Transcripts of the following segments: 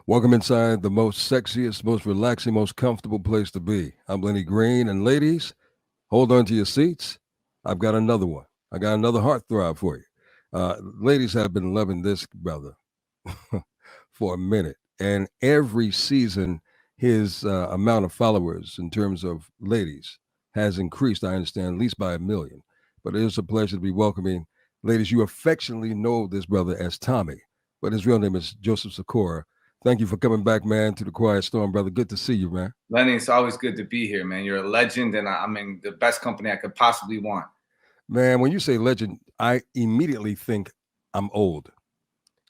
Welcome inside the most sexiest, most relaxing, most comfortable place to be. I'm Lenny Green, and ladies, hold on to your seats. I've got another one. I got another heartthrob for you. Ladies have been loving this brother for a minute, and every season, his amount of followers in terms of ladies has increased. I understand at least by a million. But it is a pleasure to be welcoming ladies. You affectionately know this brother as Tommy, but his real name is Joseph Sikora. Thank you for coming back, man, to the Quiet Storm, brother. Good to see you, man. Lenny, it's always good to be here, man. You're a legend, and I'm in the best company I could possibly want. Man, when you say legend, I immediately think I'm old.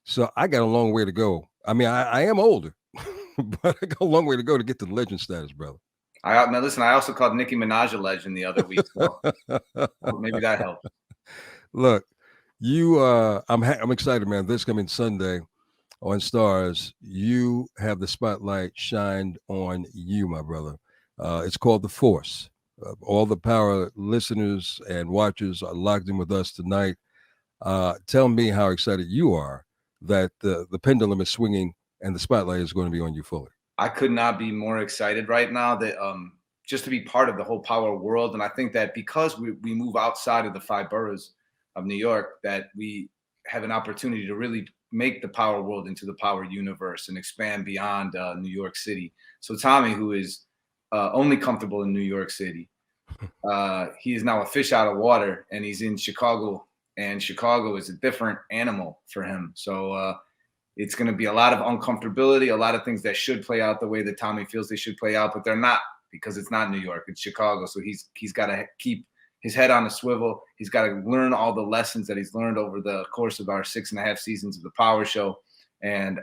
So I got a long way to go. I mean, I am older, but I got a long way to go to get to the legend status, brother. Now listen. I also called Nicki Minaj a legend the other week, so maybe that helps. Look, I'm excited, man. This coming Sunday on Stars, you have the spotlight shined on you, my brother. It's called The Force. All the power listeners and watchers are locked in with us tonight. Tell me how excited you are that the pendulum is swinging and the spotlight is going to be on you fully. I could not be more excited right now that just to be part of the whole power world, and I think that because we move outside of the five boroughs of New York, that we have an opportunity to really make the power world into the power universe and expand beyond New York City. So Tommy, who is only comfortable in New York City, he is now a fish out of water, and he's in Chicago, and Chicago is a different animal for him. So it's going to be a lot of uncomfortability, a lot of things that should play out the way that Tommy feels they should play out, but they're not because it's not New York, it's Chicago. So he's got to keep his head on a swivel. He's got to learn all the lessons that he's learned over the course of our 6.5 seasons of the Power Show, and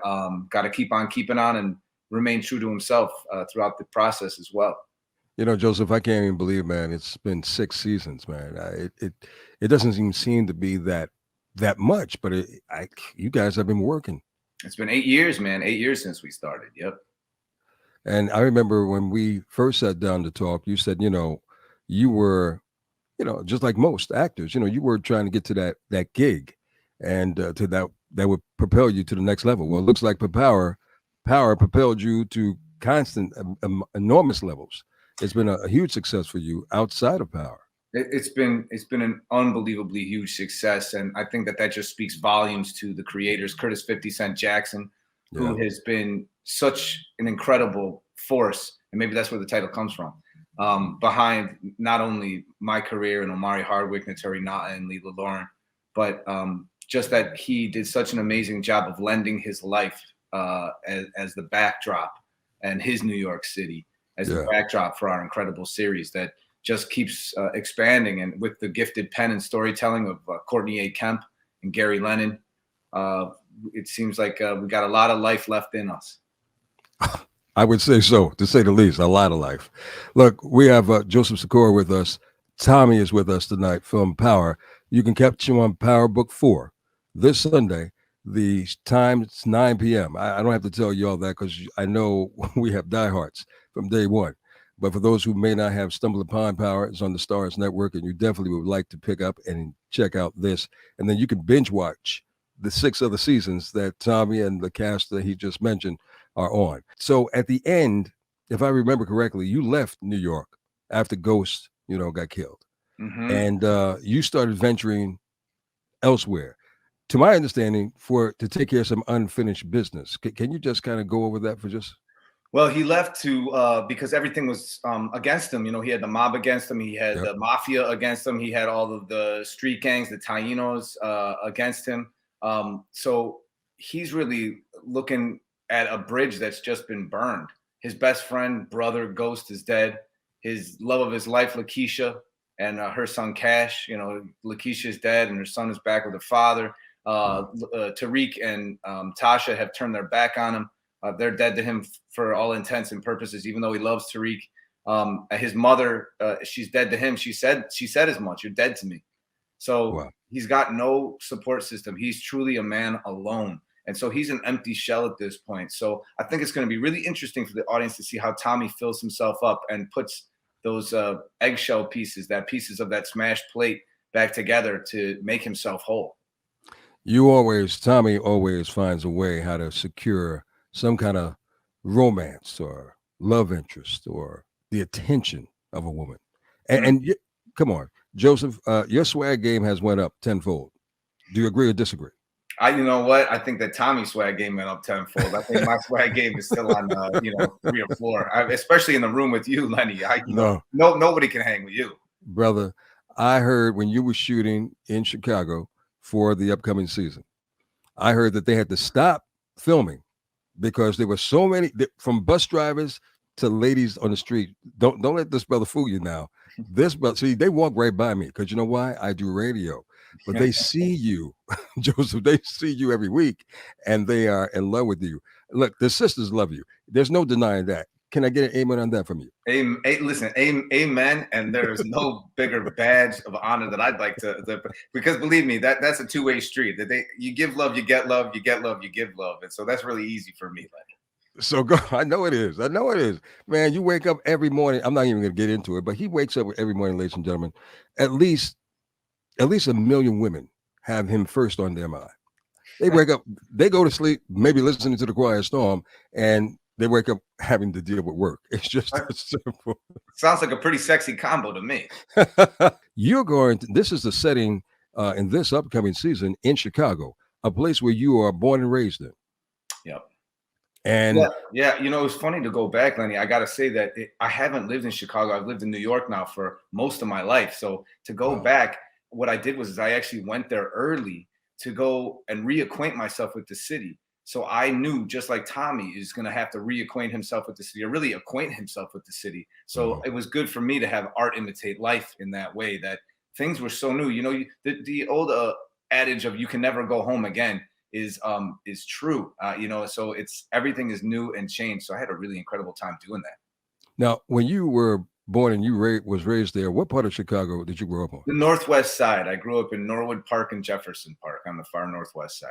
got to keep on keeping on and remain true to himself throughout the process as well. You know, Joseph, I can't even believe, man. It's been 6 seasons, man. It doesn't even seem to be that much, but you guys have been working. It's been 8 years, man. 8 years since we started. Yep. And I remember when we first sat down to talk, you said, you were, just like most actors, you were trying to get to that gig, and to that would propel you to the next level. Well, it looks like power propelled you to constant, enormous levels. It's been a huge success for you outside of power. It's been an unbelievably huge success, and I think that just speaks volumes to the creators, Curtis 50 Cent Jackson, who has been such an incredible force, and maybe that's where the title comes from, behind not only my career and Omari Hardwick, Naturi Nata, and Leela Lauren, but just that he did such an amazing job of lending his life as the backdrop, and his New York City as the backdrop for our incredible series that just keeps expanding. And with the gifted pen and storytelling of Courtney A. Kemp and Gary Lennon, it seems like we got a lot of life left in us. I would say so, to say the least, a lot of life. Look, we have Joseph Sikora with us. Tommy is with us tonight from Power. You can catch him on Power Book 4 this Sunday. The time it's 9 p.m. I don't have to tell you all that because I know we have diehards from day one. But for those who may not have stumbled upon Power, it's on the Starz Network, and you definitely would like to pick up and check out this. And then you can binge watch the 6 other seasons that Tommy and the cast that he just mentioned are on. So at the end, if I remember correctly, you left New York after Ghost, got killed. Mm-hmm. And you started venturing elsewhere. To my understanding, to take care of some unfinished business. Can you just kind of go over that for just? Well, he left because everything was against him. He had the mob against him. He had the mafia against him. He had all of the street gangs, the Taínos against him. So he's really looking at a bridge that's just been burned. His best friend, brother, Ghost, is dead. His love of his life, Lakeisha, and her son, Cash. Lakeisha is dead, and her son is back with her father. Tariq and Tasha have turned their back on him. They're dead to him for all intents and purposes, even though he loves Tariq. His mother, she's dead to him. She said as much. You're dead to me. So He's got no support system. He's truly a man alone. And so he's an empty shell at this point. So I think it's going to be really interesting for the audience to see how Tommy fills himself up and puts those eggshell pieces, pieces of that smashed plate back together to make himself whole. Tommy always finds a way how to secure some kind of romance or love interest or the attention of a woman. And, Mm. come on, Joseph, your swag game has went up tenfold. Do you agree or disagree? You know what? I think that Tommy's swag game went up tenfold. I think my swag game is still on, 3 or 4, especially in the room with you, Lenny. No, Nobody can hang with you. brother. I heard when you were shooting in Chicago for the upcoming season, I heard that they had to stop filming because there were so many from bus drivers to ladies on the street. Don't let this brother fool you now. This brother, see, they walk right by me because you know why? I do radio, but they see you, Joseph. They see you every week, and they are in love with you. Look, the sisters love you. There's no denying that. Can I get an amen on that from you? Listen, amen. And there is no bigger badge of honor that I'd like to because believe me, that's a two-way street. That you give love, you get love, you get love, you give love, and so that's really easy for me, Lenny. So go. I know it is. I know it is. Man, you wake up every morning. I'm not even going to get into it, but he wakes up every morning, ladies and gentlemen. At least, at least a million women have him first on their mind. They wake up, they go to sleep, maybe listening to the quiet storm, and they wake up having to deal with work. It's just that simple. Sounds like a pretty sexy combo to me. You're going to, this is the setting in this upcoming season in Chicago, a place where you are born and raised in. Yep. And yeah. It's funny to go back, Lenny. I got to say that I haven't lived in Chicago. I've lived in New York now for most of my life. So to go back, what I did was I actually went there early to go and reacquaint myself with the city. So I knew, just like Tommy is going to have to reacquaint himself with the city or really acquaint himself with the city. So it was good for me to have art imitate life in that way, that things were so new. The old adage of you can never go home again is true. So it's everything is new and changed. So I had a really incredible time doing that. Now, when you were born and you was raised there, what part of Chicago did you grow up on? The Northwest side. I grew up in Norwood Park and Jefferson Park on the far Northwest side.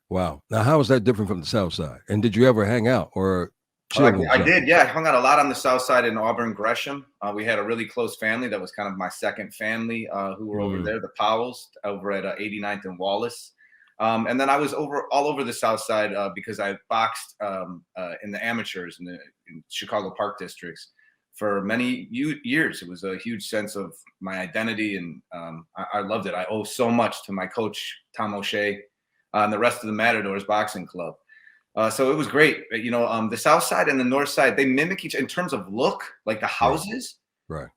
Wow. Now, how is that different from the South Side? And did you ever hang out or chill? I did. Yeah. I hung out a lot on the South Side in Auburn, Gresham. We had a really close family. That was kind of my second family who were over there, the Powells, over at 89th and Wallace. And then I was all over the South Side because I boxed in the amateurs in Chicago Park districts for many years. It was a huge sense of my identity, and I loved it. I owe so much to my coach, Tom O'Shea, and the rest of the Matadors Boxing Club. So it was great. The South Side and the North Side, they mimic each in terms of look, like the houses. Right.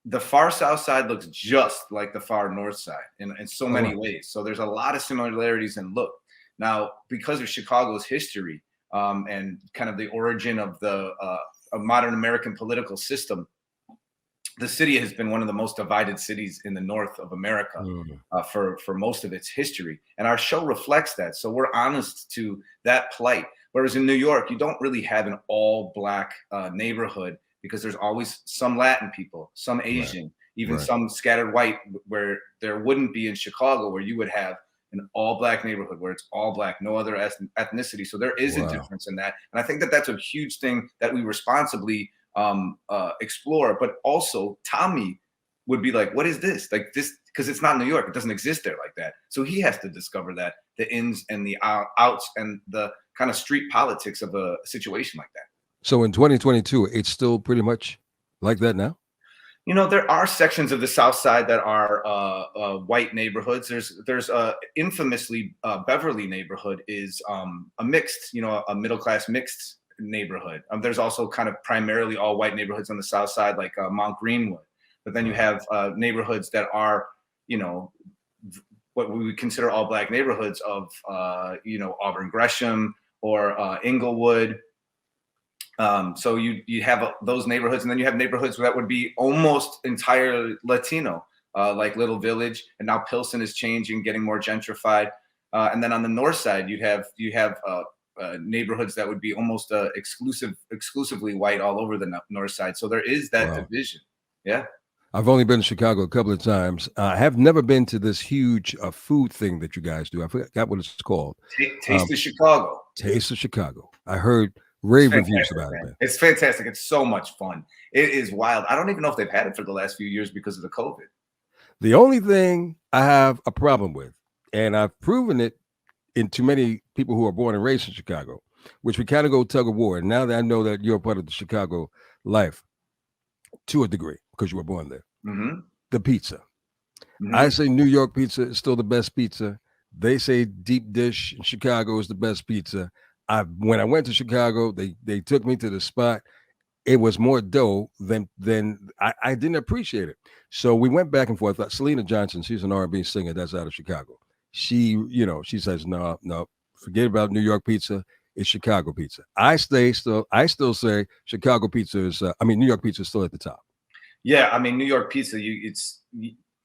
The far South Side looks just like the far North Side in so many ways. So there's a lot of similarities in look. Now, because of Chicago's history and kind of the origin of the modern American political system, the city has been one of the most divided cities in the north of America for most of its history. And our show reflects that. So we're honest to that plight. Whereas in New York, you don't really have an all black neighborhood because there's always some Latin people, some Asian, even some scattered white, where there wouldn't be in Chicago, where you would have an all black neighborhood where it's all black, no other ethnicity. So there is a difference in that. And I think that that's a huge thing that we responsibly explore. But also Tommy would be like, what is this? Like this, because it's not New York. It doesn't exist there like that. So he has to discover that, the ins and the outs and the kind of street politics of a situation like that. So in 2022, it's still pretty much like that now? There are sections of the South Side that are white neighborhoods. There's infamously Beverly neighborhood is a mixed, a middle class mixed neighborhood. There's also kind of primarily all white neighborhoods on the South Side, like Mount Greenwood. But then you have neighborhoods that are, what we would consider all black neighborhoods of, Auburn Gresham or Inglewood. So you have those neighborhoods, and then you have neighborhoods that would be almost entirely Latino, like Little Village, and now Pilsen is changing, getting more gentrified. And then on the north side, you have neighborhoods that would be almost exclusively white all over the north side. So there is that division. Yeah. I've only been to Chicago a couple of times. I have never been to this huge food thing that you guys do. I forgot what it's called. Taste of Chicago. Taste of Chicago. I heard rave reviews about it, man. It's fantastic. It's so much fun. It is wild. I don't even know if they've had it for the last few years because of the COVID. The only thing I have a problem with, and I've proven it in too many people who are born and raised in Chicago, which we kind of go tug of war. And now that I know that you're a part of the Chicago life to a degree because you were born there, the pizza. I say New York pizza is still the best pizza. They say deep dish in Chicago is the best pizza. When I went to Chicago, they took me to the spot. It was more dough than I didn't appreciate it. So we went back and forth. Selena Johnson, she's an R&B singer that's out of Chicago. She says, no, forget about New York pizza. It's Chicago pizza. I still say Chicago pizza is. New York pizza is still at the top. Yeah, I mean, New York pizza.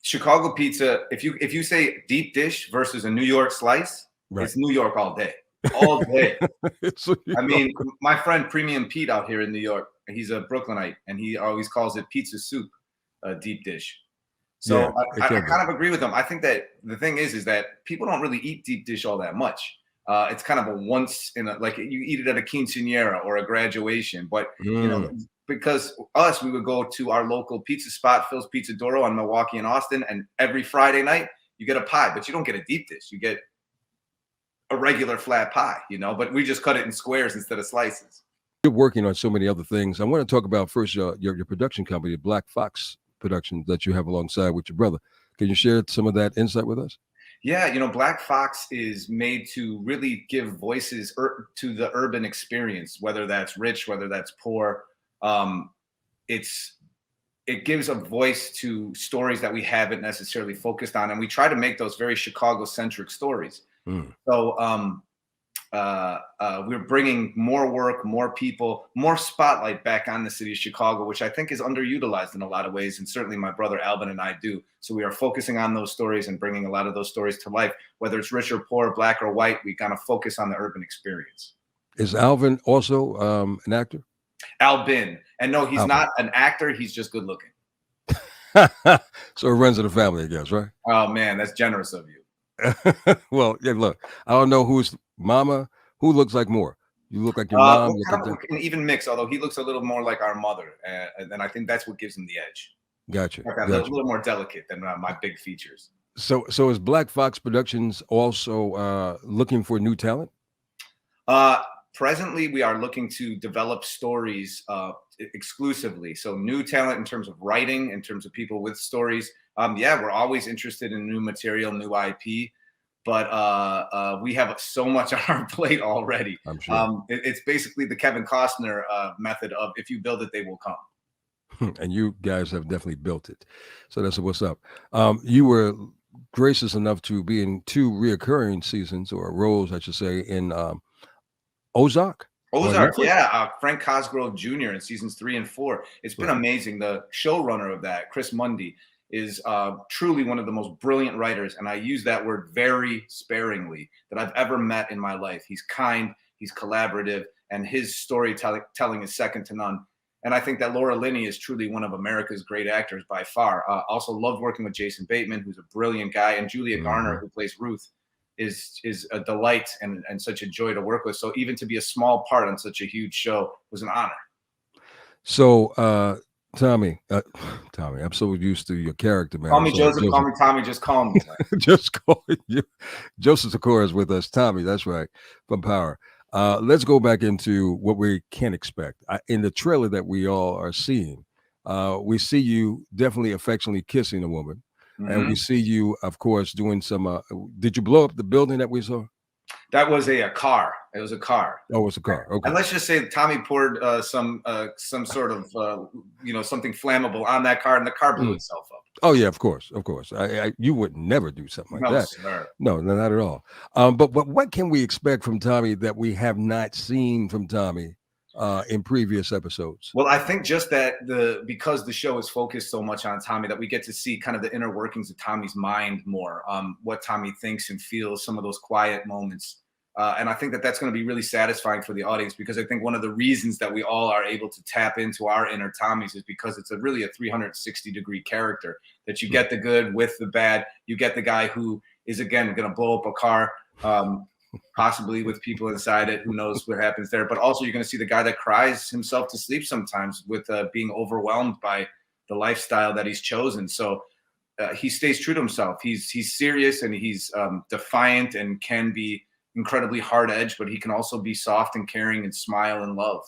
Chicago pizza. If you say deep dish versus a New York slice, it's New York all day, all day. I mean, my friend Premium Pete out here in New York, he's a Brooklynite, and he always calls it pizza soup, deep dish. So I kind of agree with him. I think that the thing is that people don't really eat deep dish all that much. It's kind of a once in a, like you eat it at a quinceañera or a graduation, but you know, because we would go to our local pizza spot, Phil's Pizza Doro on Milwaukee and Austin, and every Friday night you get a pie, but you don't get a deep dish. You get a regular flat pie, but we just cut it in squares instead of slices. You're working on so many other things. I want to talk about first your production company, Black Fox Productions, that you have alongside with your brother. Can you share some of that insight with us? Yeah, Black Fox is made to really give voices to the urban experience, whether that's rich, whether that's poor. It gives a voice to stories that we haven't necessarily focused on, and we try to make those very Chicago-centric stories. So we're bringing more work, more people, more spotlight back on the city of Chicago, which I think is underutilized in a lot of ways. And certainly my brother Alvin and I do. So we are focusing on those stories and bringing a lot of those stories to life, whether it's rich or poor, black or white. We kind of focus on the urban experience. Is Alvin also an actor? Albin. And no, he's not an actor. He's just good looking. So it runs in the family, I guess, right? Oh, man, that's generous of you. Well, yeah, look, I don't know who's mama, who looks like more. You look like your mom. Kind of an even mix, although he looks a little more like our mother. And I think that's what gives him the edge. Gotcha. A little more delicate than my big features. So is Black Fox Productions also looking for new talent? Presently, we are looking to develop stories exclusively. So new talent in terms of writing, in terms of people with stories. We're always interested in new material, new IP, but we have so much on our plate already. I'm sure. It's basically the Kevin Costner method of if you build it, they will come. And you guys have definitely built it. So that's what's up. You were gracious enough to be in 2 reoccurring seasons, or roles, I should say, in Ozark. Yeah. Frank Cosgrove Jr. in seasons 3 and 4. It's been amazing. The showrunner of that, Chris Mundy, is truly one of the most brilliant writers. And I use that word very sparingly that I've ever met in my life. He's kind, he's collaborative, and his storytelling is second to none. And I think that Laura Linney is truly one of America's great actors by far. Also loved working with Jason Bateman, who's a brilliant guy, and Julia Garner, who plays Ruth, is a delight and such a joy to work with. So even to be a small part on such a huge show was an honor. So Tommy, I'm so used to your character, man. Call me Joseph, call me Tommy, just call me. Just call you. Joseph Sikora is with us. Tommy, that's right, from Power. Let's go back into what we can expect. In the trailer that we all are seeing, we see you definitely affectionately kissing a woman. And we see you, of course, doing some. Did you blow up the building that we saw? That was a car. It was a car. Oh, it was a car. Okay. And let's just say Tommy poured some sort of something flammable on that car, and the car blew itself up. Oh yeah, of course. You would never do something like that. Sir. No, not at all. But what can we expect from Tommy that we have not seen from Tommy in previous episodes? Well, I think just that because the show is focused so much on Tommy, that we get to see kind of the inner workings of Tommy's mind more, what Tommy thinks and feels, some of those quiet moments. And I think that that's going to be really satisfying for the audience, because I think one of the reasons that we all are able to tap into our inner Tommies is because it's really a 360-degree character, that you get the good with the bad. You get the guy who is, again, going to blow up a car, possibly with people inside it. Who knows what happens there? But also you're going to see the guy that cries himself to sleep sometimes with being overwhelmed by the lifestyle that he's chosen. So he stays true to himself. He's serious, and he's defiant, and can be incredibly hard edge, but he can also be soft and caring and smile and love.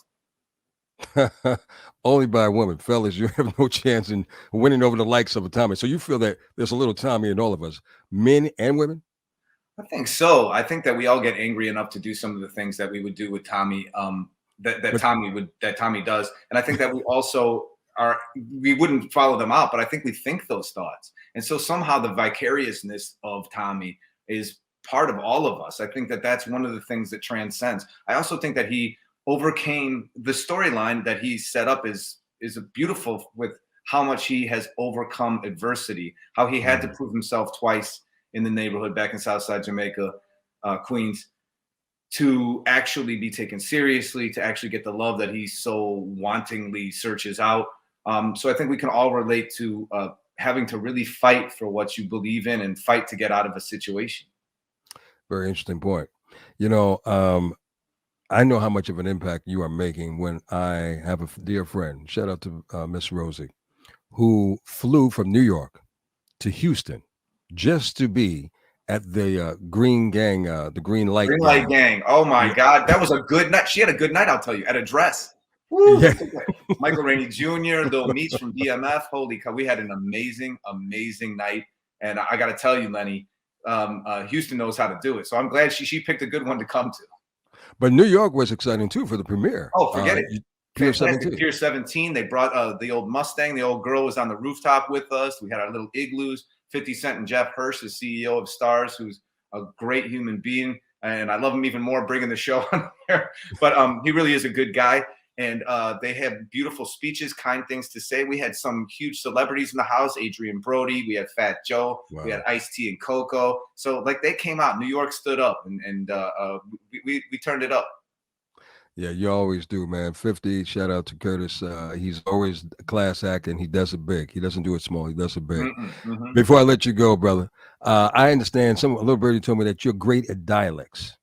Only by a woman, fellas. You have no chance in winning over the likes of a Tommy. So you feel that there's a little Tommy in all of us, men and women. I think so. I think that we all get angry enough to do some of the things that we would do with Tommy. But That Tommy does, and I think that we also we wouldn't follow them out, but I think we think those thoughts, and so somehow the vicariousness of Tommy is part of all of us. I think that that's one of the things that transcends. I also think that he overcame the storyline that he set up is beautiful with how much he has overcome adversity, how he had to prove himself twice in the neighborhood back in Southside Jamaica, Queens, to actually be taken seriously, to actually get the love that he so wantingly searches out. So I think we can all relate to having to really fight for what you believe in and fight to get out of a situation. very interesting point. You know, I know how much of an impact you are making when I have a dear friend. Shout out to Miss Rosie, who flew from New York to Houston just to be at the Green Gang, the Green Light Green Gang. Light Gang. Oh my Yeah. God, that was a good night. She had a good night, I'll tell you, at a dress. Woo, Yeah. Michael Rainey Jr., Lil Meats from DMF. Holy cow, we had an amazing, amazing night. And I got to tell you, Lenny, Houston knows how to do it. So I'm glad she picked a good one to come to. But New York was exciting too for the premiere. Oh, forget it. Pier Fantastic. 17. Pier 17. They brought the old Mustang. The old girl was on the rooftop with us. We had our little igloos. 50 Cent and Jeff Hirsch, the CEO of Starz, who's a great human being. And I love him even more bringing the show on there. But he really is a good guy. And they have beautiful speeches, kind things to say. We had some huge celebrities in the house, Adrian Brody. We had Fat Joe. Wow. We had Ice-T and Coco. So like they came out. New York stood up, and we turned it up. Yeah, you always do, man. 50, shout out to Curtis. He's always a class act and he does it big. He doesn't do it small, he does it big. Before I let you go, brother, I understand a little birdie told me that you're great at dialects.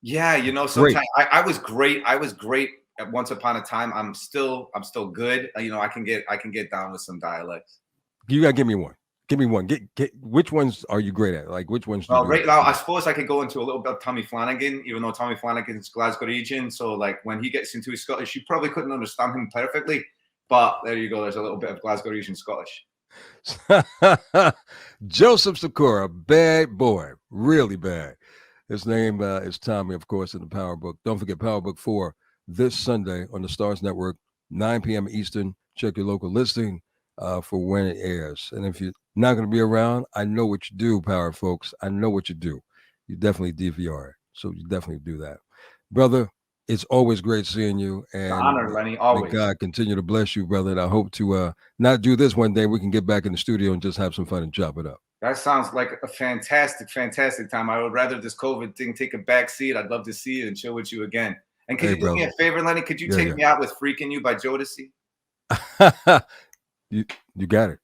Yeah, you know, sometimes I was great. I was great at once upon a time. I'm still good. You know, I can get down with some dialects. You gotta give me one. Give me one. Get which ones are you great at? Like which ones? Well, right now, I suppose I could go into a little bit of Tommy Flanagan, even though Tommy Flanagan's Glasgow region. So, like when he gets into his Scottish, you probably couldn't understand him perfectly. But there you go. There's a little bit of Glasgow region Scottish. Joseph Sikora, bad boy, really bad. His name is Tommy, of course, in the Power Book. Don't forget Power Book 4 this Sunday on the Starz Network, 9 p.m. Eastern. Check your local listing for when it airs. And if you're not going to be around, I know what you do, Power folks. I know what you do. You definitely DVR it. So you definitely do that. Brother, it's always great seeing you. And honor, Lenny, always. May God continue to bless you, brother. And I hope to not do this one day. We can get back in the studio and just have some fun and chop it up. That sounds like a fantastic, fantastic time. I would rather this COVID thing take a back seat. I'd love to see you and chill with you again. And could you do me a favor, Lenny? Could you take me out with Freaking You by Jodeci? You got it.